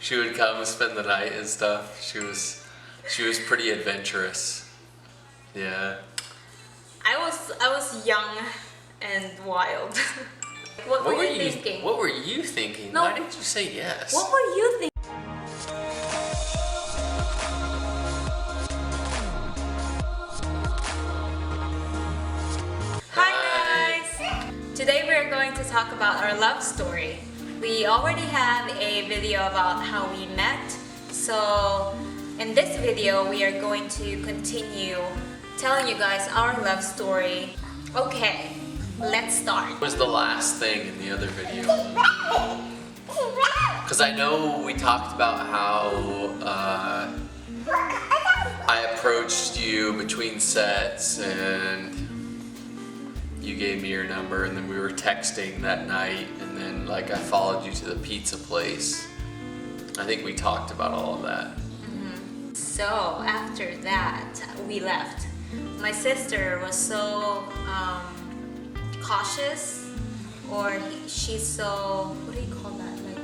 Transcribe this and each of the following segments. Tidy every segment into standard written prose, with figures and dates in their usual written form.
she would come spend the night and stuff. She was pretty adventurous. Yeah. I was young and wild. What were you thinking? What were you thinking? No. Why didn't you say yes? What were you thinking? Hi guys! Today we're going to talk about our love story. We already have a video about how we met. So in this video we are going to continue telling you guys our love story. Okay, let's start. What was the last thing in the other video? Because I know we talked about how I approached you between sets and you gave me your number, and then we were texting that night, and then like I followed you to the pizza place. I think we talked about all of that. Mm-hmm. So after that we left. My sister was so cautious, or she's so, what do you call that, like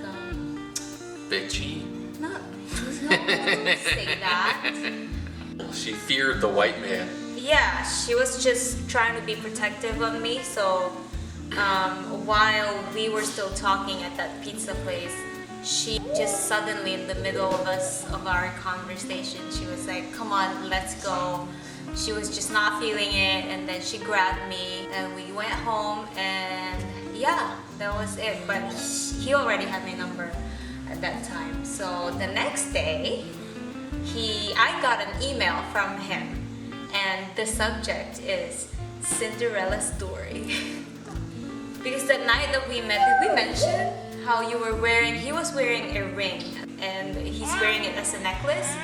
Bitchy? not, don't say that. She feared the white man. Yeah, she was just trying to be protective of me. So while we were still talking at that pizza place, she just suddenly in the middle of our conversation, she was like, come on, let's go. She was just not feeling it, and then she grabbed me and we went home, and yeah, that was it. But he already had my number at that time. So the next day, I got an email from him, and the subject is Cinderella story. Because that night that we met, did we mention how he was wearing a ring, and he's wearing it as a necklace?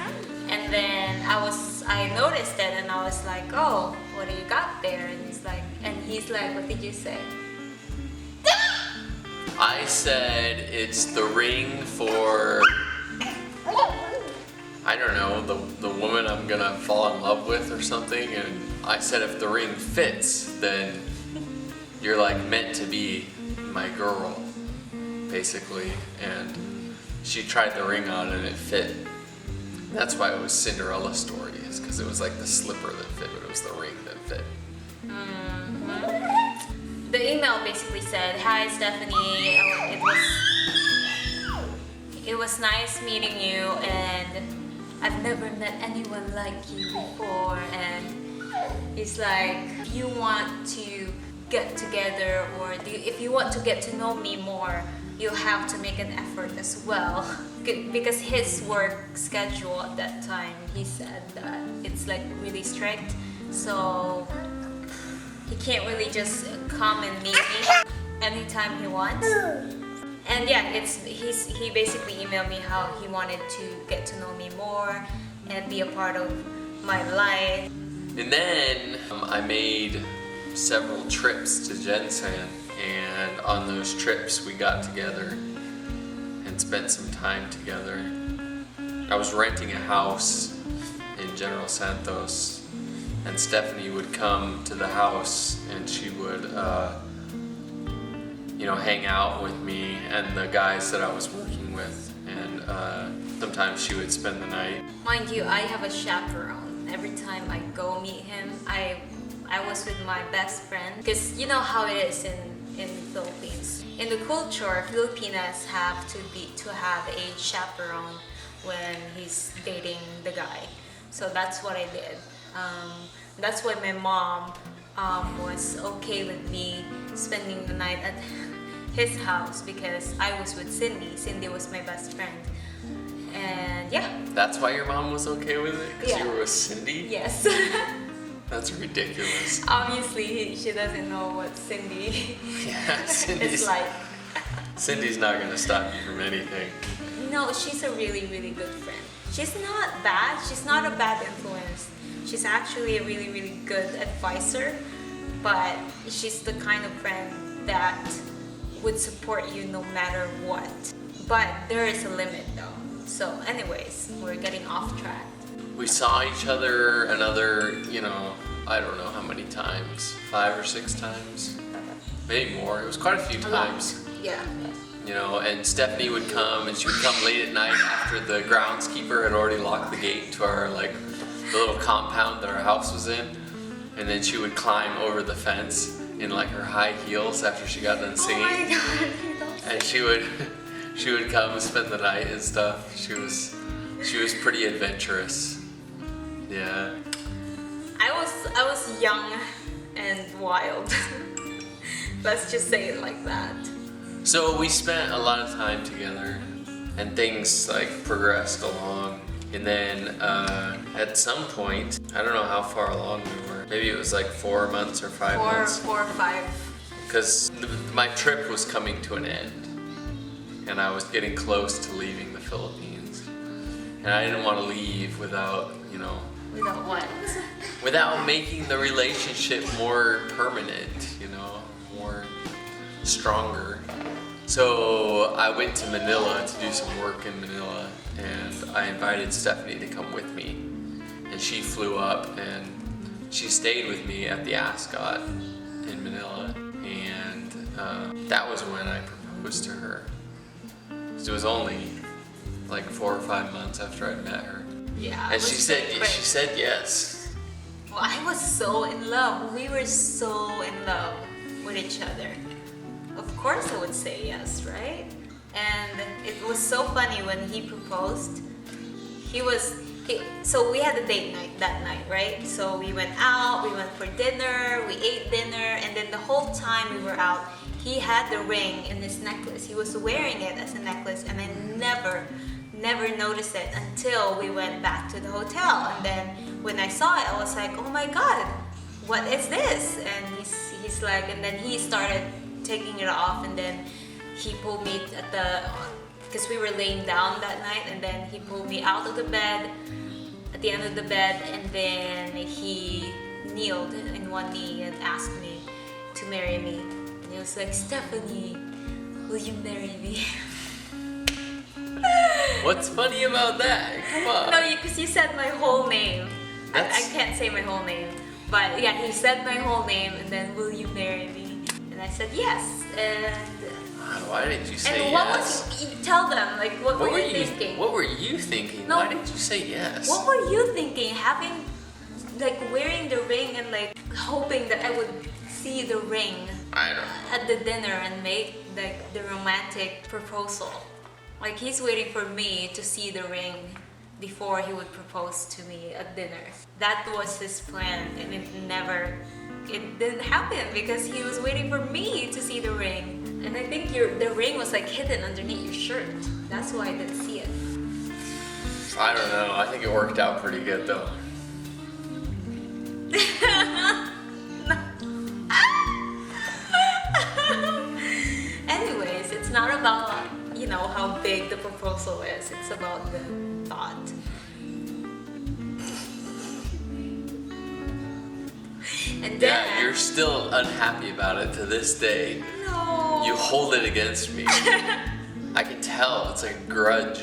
And then I noticed it, and I was like, oh, what do you got there? And he's like, what did you say? I said it's the ring for, I don't know, the woman I'm gonna fall in love with or something. And I said if the ring fits, then you're like meant to be my girl, basically. And she tried the ring on and it fit. That's why it was Cinderella story, is because it was like the slipper that fit, but it was the ring that fit. Mm-hmm. The email basically said, hi Stephanie, it was nice meeting you, and I've never met anyone like you before, and it's like, if you want to get together, or if you want to get to know me more, you have to make an effort as well. Because his work schedule at that time, he said that it's like really strict, so he can't really just come and meet me anytime he wants. And yeah, he basically emailed me how he wanted to get to know me more and be a part of my life. And then I made several trips to Jensen, and on those trips we got together and spent some time together. I was renting a house in General Santos, and Stephanie would come to the house and she would hang out with me and the guys that I was working with, and sometimes she would spend the night. Mind you, I have a chaperone. Every time I go meet him, I was with my best friend, because you know how it is in the Philippines. In the culture, Filipinas have to have a chaperone when he's dating the guy. So that's what I did. That's why my mom was okay with me spending the night at his house, because I was with Cindy. Cindy was my best friend. And yeah. That's why your mom was okay with it? Because you were with Cindy? Yes. That's ridiculous. Obviously, she doesn't know what Cindy is like. Cindy's not going to stop you from anything. No, she's a really, really good friend. She's not bad. She's not a bad influence. She's actually a really, really good advisor. But she's the kind of friend that would support you no matter what. But there is a limit though. So anyways, we're getting off track. We saw each other another, I don't know how many times, 5 or 6 times, maybe more. It was quite a few times. Yeah. you know, and Stephanie would come, and she would come late at night after the groundskeeper had already locked the gate to our, like, the little compound that our house was in, and then she would climb over the fence in like her high heels after she got done singing. Oh my God. And she would come and spend the night and stuff. She was pretty adventurous. Yeah. I was young and wild. Let's just say it like that. So we spent a lot of time together, and things like progressed along. And then at some point, I don't know how far along we were. Maybe it was like 4 months or 5 months. 4 or 5. Because my trip was coming to an end, and I was getting close to leaving the Philippines. And I didn't want to leave without, you know, Without what? without making the relationship more permanent, you know, more stronger. So I went to Manila to do some work in Manila, and I invited Stephanie to come with me. And she flew up, and she stayed with me at the Ascot in Manila. And that was when I proposed to her. So it was only like 4 or 5 months after I'd met her. Yeah. And she said yes. Well, I was so in love. We were so in love with each other. Of course I would say yes, right? And it was so funny when he proposed. So we had a date night that night, right? So we went out, we went for dinner, we ate dinner, and then the whole time we were out, he had the ring in his necklace. He was wearing it as a necklace, and I never noticed it until we went back to the hotel. And then when I saw it, I was like, oh my God, what is this? And he's like, and then he started taking it off, and then he pulled me because we were laying down that night, and then he pulled me out of the bed, at the end of the bed, and then he kneeled in one knee and asked me to marry me. And he was like, Stephanie, will you marry me? What's funny about that? Come on. No, because you said my whole name. I can't say my whole name, but yeah, he said my whole name, and then, will you marry me? And I said yes. And why didn't you say and yes? Tell them, like, what were you thinking? What were you thinking? No. Why didn't you say yes? What were you thinking? Having, like, wearing the ring and like hoping that I would see the ring I don't know. at the dinner and make like the romantic proposal. Like, he's waiting for me to see the ring before he would propose to me at dinner. That was his plan, and it didn't happen because he was waiting for me to see the ring. And I think the ring was like hidden underneath your shirt. That's why I didn't see it. I don't know. I think it worked out pretty good though. Anyways, it's not about, you know, how big the proposal is. It's about the thought. And then, Yeah, you're still unhappy about it to this day. no. You hold it against me. I can tell. It's like a grudge.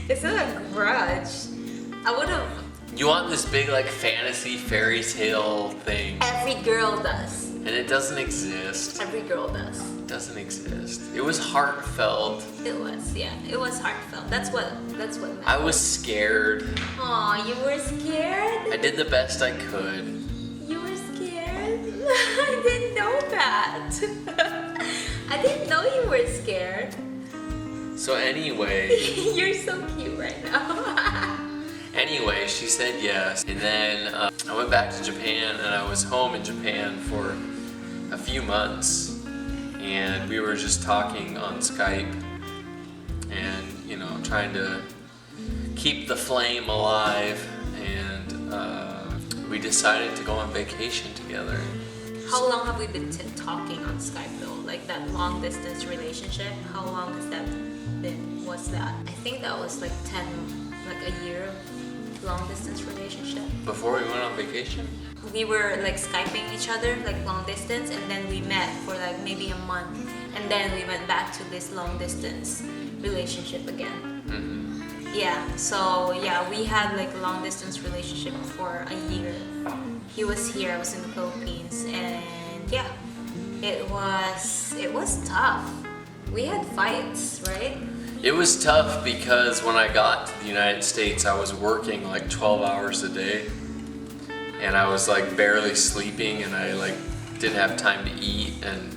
It's not a grudge. I would have. You want this big like fantasy fairy tale thing, Every girl does. and it doesn't exist. Every girl does. It doesn't exist. It was heartfelt. It was, yeah. It was heartfelt. That's what matters. I was scared. Aw, you were scared? I did the best I could. You were scared? I didn't know that. I didn't know you were scared. So anyway, You're so cute right now. anyway, she said yes, and then I went back to Japan, and I was home in Japan for a few months, and we were just talking on Skype, and you know, trying to keep the flame alive, and we decided to go on vacation together. How long have we been talking on Skype though? Like that long distance relationship? How long has that been? What's that? I think that was like a year of long distance relationship. Before we went on vacation? We were like Skyping each other, like long distance, and then we met for like maybe a month, and then we went back to this long distance relationship again. Mm-hmm. Yeah, so yeah, we had like a long distance relationship for a year. He was here, I was in the Philippines, and yeah, it was tough. We had fights, right? It was tough because when I got to the United States, I was working like 12 hours a day, and I was like barely sleeping, and I like didn't have time to eat, and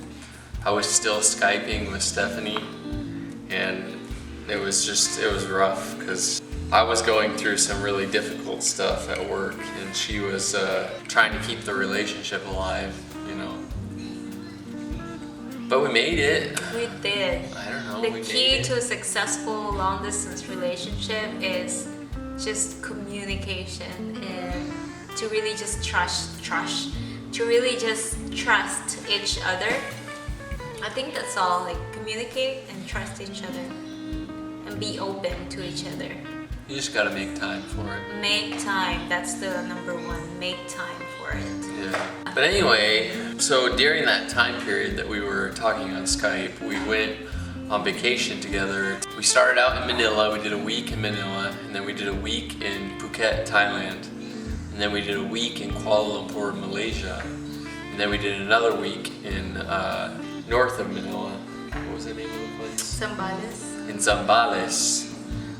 I was still Skyping with Stephanie, and it was rough because I was going through some really difficult stuff at work, and she was trying to keep the relationship alive, you know. But we made it. We did. I don't know. The key to a successful long distance relationship is just communication and to really just trust each other. I think that's all. Like communicate and trust each other and be open to each other. You just gotta make time for it. Make time. That's the number one. Make time for it. Yeah. But anyway, so during that time period that we were talking on Skype, we went on vacation together. We started out in Manila. We did a week in Manila, and then we did a week in Phuket, Thailand, and then we did a week in Kuala Lumpur, Malaysia, and then we did another week in north of Manila. What was the name of the place? Zambales. In Zambales,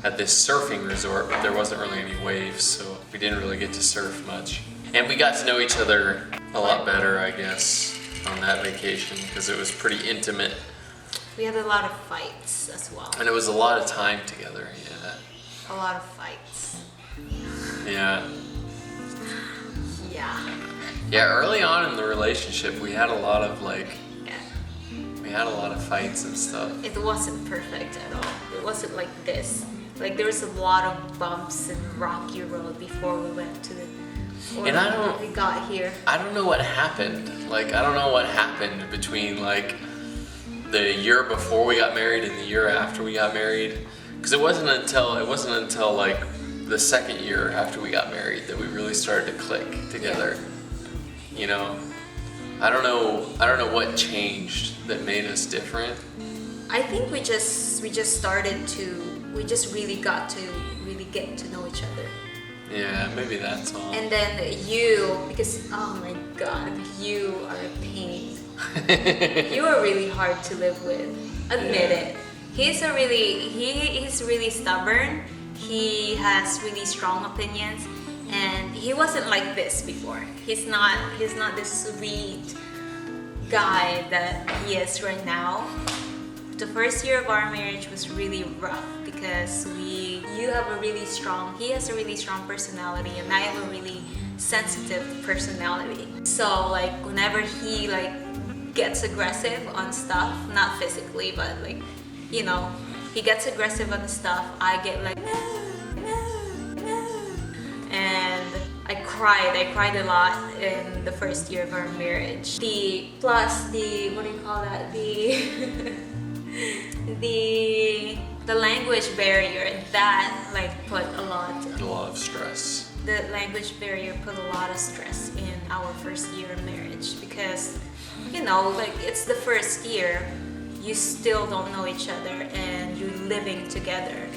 at this surfing resort, but there wasn't really any waves, so we didn't really get to surf much. And we got to know each other a lot better, I guess, on that vacation, because it was pretty intimate. We had a lot of fights as well. And it was a lot of time together, yeah. A lot of fights. Yeah. Yeah. Yeah, early on in the relationship, we had a lot of Yeah. we had a lot of fights and stuff. It wasn't perfect at all. It wasn't like this. Like there was a lot of bumps and rocky road before we went to the. And we got here. I don't know what happened. Like, I don't know what happened between like the year before we got married and the year after we got married. Because it wasn't until like the second year after we got married that we really started to click together. Yeah. You know, I don't know what changed that made us different. I think we just really got to really get to know each other. Yeah, maybe that's all. And then because oh my god, you are a pain. You are really hard to live with. Admit it. He's really stubborn. He has really strong opinions, and he wasn't like this before. He's not this sweet guy that he is right now. The first year of our marriage was really rough because he has a really strong personality, and I have a really sensitive personality. So like whenever he like gets aggressive on stuff, not physically, but like, you know, he gets aggressive on stuff, I get like no. And I cried a lot in the first year of our marriage. The language barrier that like put a lot of stress. The language barrier put a lot of stress in our first year of marriage because, you know, like it's the first year, you still don't know each other and you're living together.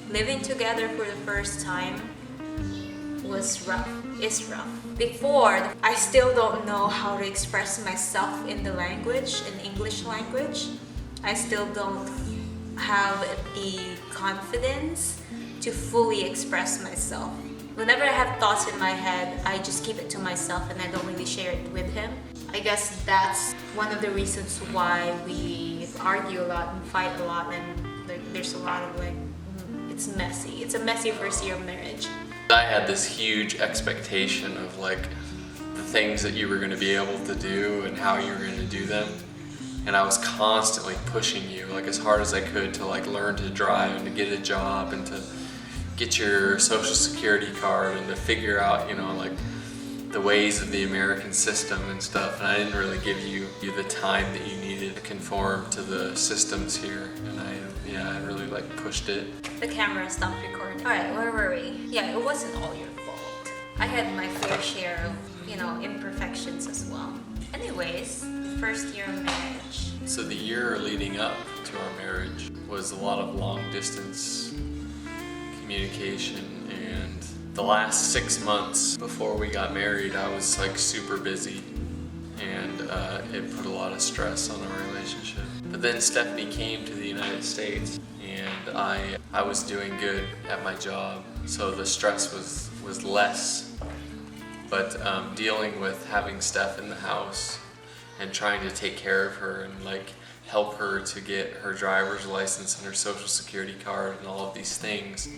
Living together for the first time was rough. It's rough. Before, I still don't know how to express myself in the language, in English language. I still don't have the confidence to fully express myself. Whenever I have thoughts in my head, I just keep it to myself and I don't really share it with him. I guess that's one of the reasons why we argue a lot and fight a lot, and like there's a lot of like, it's messy. It's a messy first year of marriage. I had this huge expectation of like the things that you were going to be able to do and how you were going to do them. And I was constantly pushing you like as hard as I could to like learn to drive and to get a job and to get your social security card and to figure out, you know, like the ways of the American system and stuff. And I didn't really give you the time that you needed to conform to the systems here. And I really like pushed it. The camera stopped recording. Alright, where were we? Yeah, it wasn't all your fault. I had my fair share of, you know, imperfections as well. Anyways, first year of marriage. So the year leading up to our marriage was a lot of long distance communication, and the last 6 months before we got married, I was like super busy, and it put a lot of stress on our relationship. But then Stephanie came to the United States, and I was doing good at my job, so the stress was less. But dealing with having Steph in the house and trying to take care of her and like help her to get her driver's license and her social security card and all of these things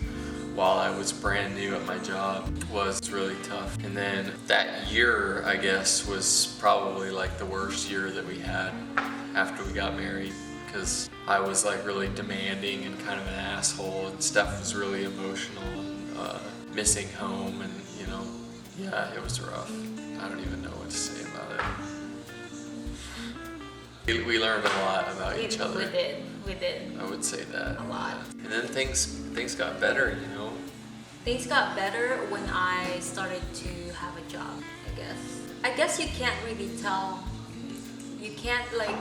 while I was brand new at my job was really tough. And then that year, I guess, was probably like the worst year that we had after we got married, because I was like really demanding and kind of an asshole, and Steph was really emotional and missing home, and you know, yeah, it was rough. I don't even know what to say about it. We learned a lot about each other. We did. I would say that. A lot. And then things got better, you know. Things got better when I started to have a job, I guess. I guess you can't really tell. You can't like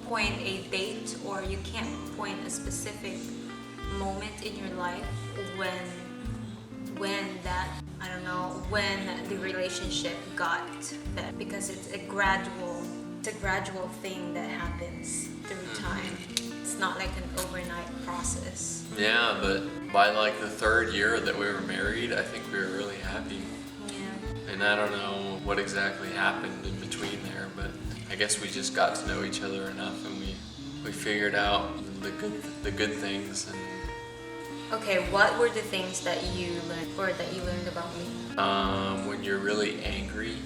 point a date, or you can't point a specific moment in your life when that, I don't know, when the relationship got better, because it's a gradual thing that happens through time. It's not like an overnight process. Yeah, but by like the third year that we were married, I think we were really happy. Yeah. And I don't know what exactly happened in between there, but I guess we just got to know each other enough, and we figured out the good things. And Okay, what were the things that you learned about me? when you're really angry,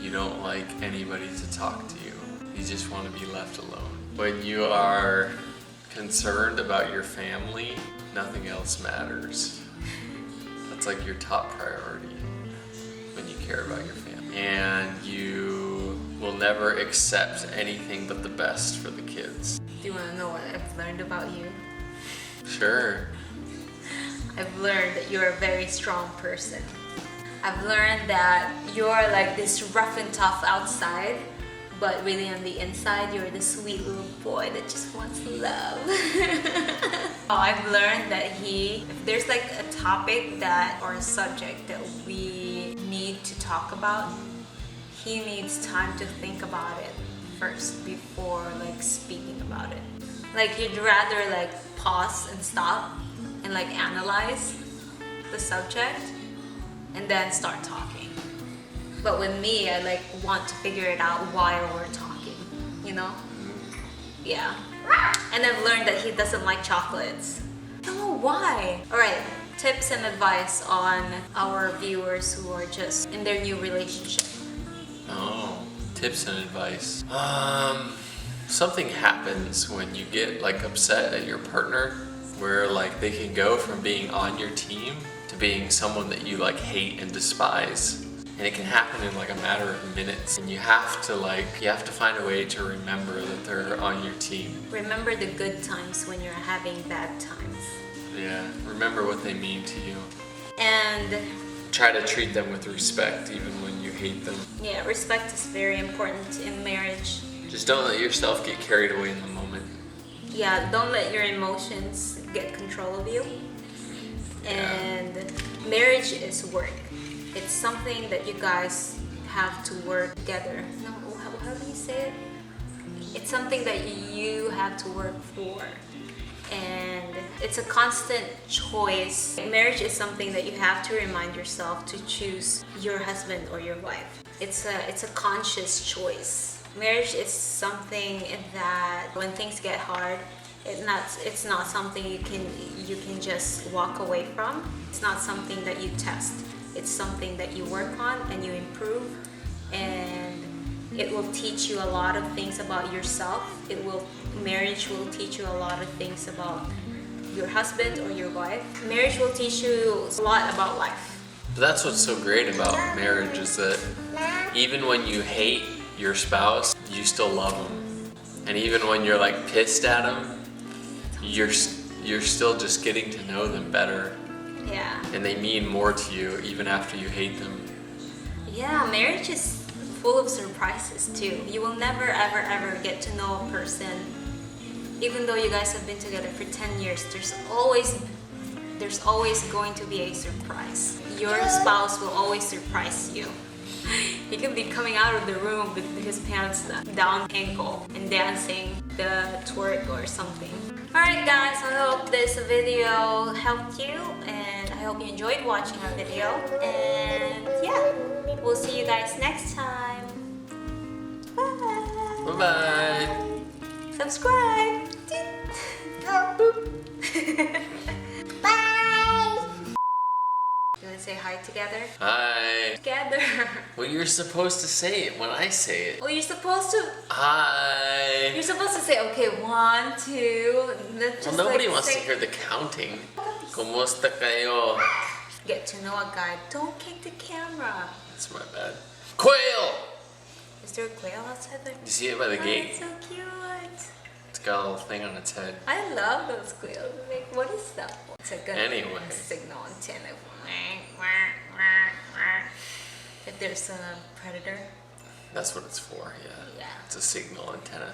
you don't like anybody to talk to you. You just want to be left alone. When you are concerned about your family, nothing else matters. That's like your top priority when you care about your family. And you will never accept anything but the best for the kids. Do you want to know what I've learned about you? Sure. I've learned that you're a very strong person. I've learned that you're like this rough and tough outside, but really on the inside, you're the sweet little boy that just wants love. I've learned that if there's like a topic or a subject that we need to talk about, he needs time to think about it first before like speaking about it. Like you'd rather like pause and stop and like analyze the subject and then start talking. But with me, I like want to figure it out while we're talking, you know? Yeah. And I've learned that he doesn't like chocolates. I don't know why. Alright, tips and advice on our viewers who are just in their new relationship. Oh, tips and advice. Something happens when you get like upset at your partner, where like they can go from being on your team to being someone that you like hate and despise. And it can happen in like a matter of minutes. And you have to find a way to remember that they're on your team. Remember the good times when you're having bad times. Yeah, remember what they mean to you. And try to treat them with respect even when you hate them. yeah, respect is very important in marriage. Just don't let yourself get carried away in the moment. Yeah, don't let your emotions get control of you. Yeah. And marriage is work. It's something that you guys have to work together. No, how do you say it? It's something that you have to work for. And it's a constant choice. Marriage is something that you have to remind yourself to choose your husband or your wife. It's a conscious choice. Marriage is something that when things get hard, it's not something you can just walk away from. It's not something that you test. It's something that you work on and you improve, and it will teach you a lot of things about yourself. Marriage will teach you a lot of things about your husband or your wife. Marriage will teach you a lot about life. That's what's so great about marriage, is that even when you hate your spouse, you still love them. And even when you're like pissed at them, you're still just getting to know them better. Yeah. And they mean more to you even after you hate them. Yeah, marriage is full of surprises too. You will never ever get to know a person, even though you guys have been together for 10 years. There's always going to be a surprise. Your spouse will always surprise you. He could be coming out of the room with his pants down ankle and dancing the twerk or something. Alright guys, I hope this video helped you and I hope you enjoyed watching our video. And yeah, we'll see you guys next time. Bye! Bye-bye! Subscribe! Boop. Bye! You wanna say hi together? Hi! Together! Well, you're supposed to say it when I say it. Well, you're supposed to... Hi! You're supposed to say, okay, 1, 2... Well, nobody wants to hear the counting. Kumusta kayo? Get to know a guy. Don't kick the camera. That's my bad. Quail! Is there a quail outside there? You see it by the Oh, gate? it's so cute. It's got a little thing on its head. I love those quails. Like, what is that? It's like a Anyway. signal antenna. If there's a predator. That's what it's for, yeah. Yeah. It's a signal antenna.